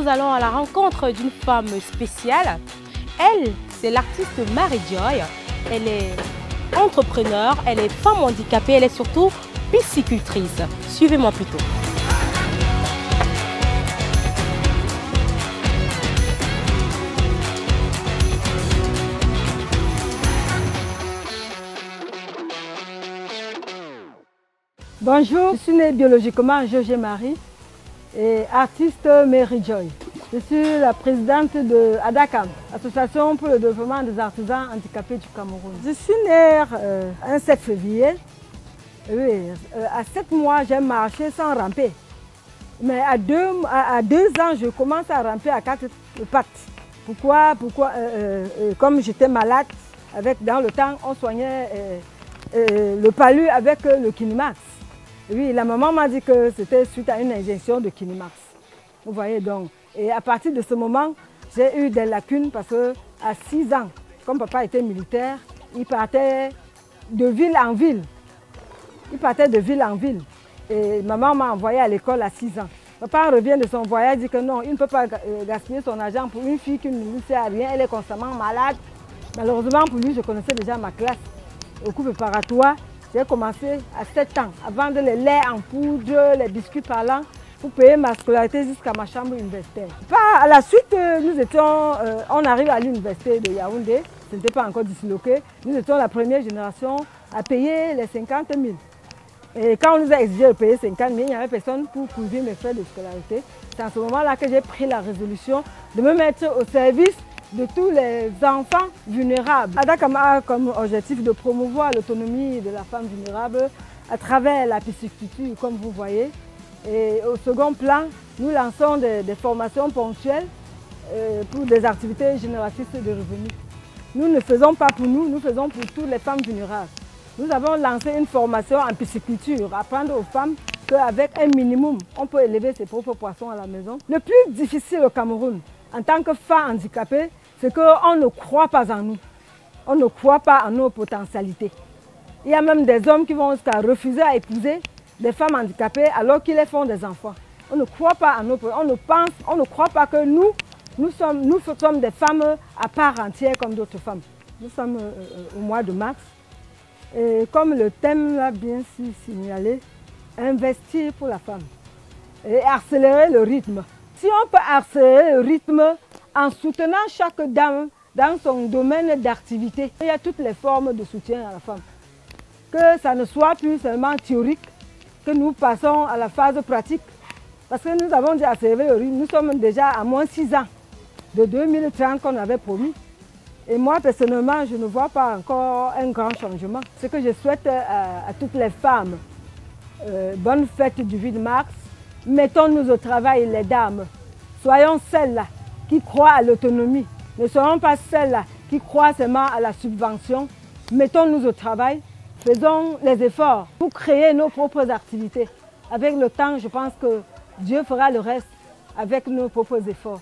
nous allons à la rencontre d'une femme spéciale. Elle, c'est l'artiste Marie Joy. Elle est entrepreneure, elle est femme handicapée, elle est surtout piscicultrice. Suivez-moi plutôt. Bonjour, je suis née biologiquement José Marie et artiste Marie Joy. Je suis la présidente de ADACAM, Association pour le développement des artisans handicapés du Cameroun. Je suis née un 7 février. Oui, à 7 mois, j'ai marché sans ramper. Mais à 2 ans, je commence à ramper à 4 pattes. Pourquoi comme j'étais malade, dans le temps, on soignait le palu avec le Kinimax. Oui, la maman m'a dit que c'était suite à une injection de Kinimax. Vous voyez donc. Et à partir de ce moment, j'ai eu des lacunes parce qu'à 6 ans, comme papa était militaire, il partait de ville en ville. Et maman m'a envoyé à l'école à 6 ans. Papa revient de son voyage, dit que non, il ne peut pas gaspiller son argent pour une fille qui ne lui sert à rien, elle est constamment malade. Malheureusement pour lui, je connaissais déjà ma classe. Au cours préparatoire, j'ai commencé à 7 ans à vendre les laits en poudre, les biscuits parlants pour payer ma scolarité jusqu'à ma chambre universitaire. À la suite, on arrive à l'université de Yaoundé, ce n'était pas encore disloqué. Nous étions la première génération à payer les 50 000. Et quand on nous a exigé de payer 50 000, il n'y avait personne pour couvrir mes frais de scolarité. C'est à ce moment-là que j'ai pris la résolution de me mettre au service de tous les enfants vulnérables. ADACAM a comme objectif de promouvoir l'autonomie de la femme vulnérable à travers la pisciculture, comme vous voyez. Et au second plan, nous lançons des formations ponctuelles pour des activités génératrices de revenus. Nous ne faisons pas pour nous, nous faisons pour toutes les femmes vulnérables. Nous avons lancé une formation en pisciculture, apprendre aux femmes qu'avec un minimum, on peut élever ses propres poissons à la maison. Le plus difficile au Cameroun, en tant que femme handicapée, c'est qu'on ne croit pas en nous. On ne croit pas en nos potentialités. Il y a même des hommes qui vont jusqu'à refuser à épouser des femmes handicapées alors qu'ils les font des enfants. On ne croit pas en nos on ne croit pas que nous sommes des femmes à part entière comme d'autres femmes. Nous sommes au mois de mars. Et comme le thème l'a bien signalé, investir pour la femme et accélérer le rythme. Si on peut accélérer le rythme en soutenant chaque dame dans son domaine d'activité, il y a toutes les formes de soutien à la femme. Que ça ne soit plus seulement théorique, que nous passons à la phase pratique. Parce que nous avons déjà accéléré le rythme, nous sommes déjà à moins 6 ans de 2030 qu'on avait promis. Et moi, personnellement, je ne vois pas encore un grand changement. Ce que je souhaite à toutes les femmes, bonne fête du 8 mars. Mettons-nous au travail, les dames. Soyons celles-là qui croient à l'autonomie. Ne soyons pas celles-là qui croient seulement à la subvention. Mettons-nous au travail. Faisons les efforts pour créer nos propres activités. Avec le temps, je pense que Dieu fera le reste avec nos propres efforts.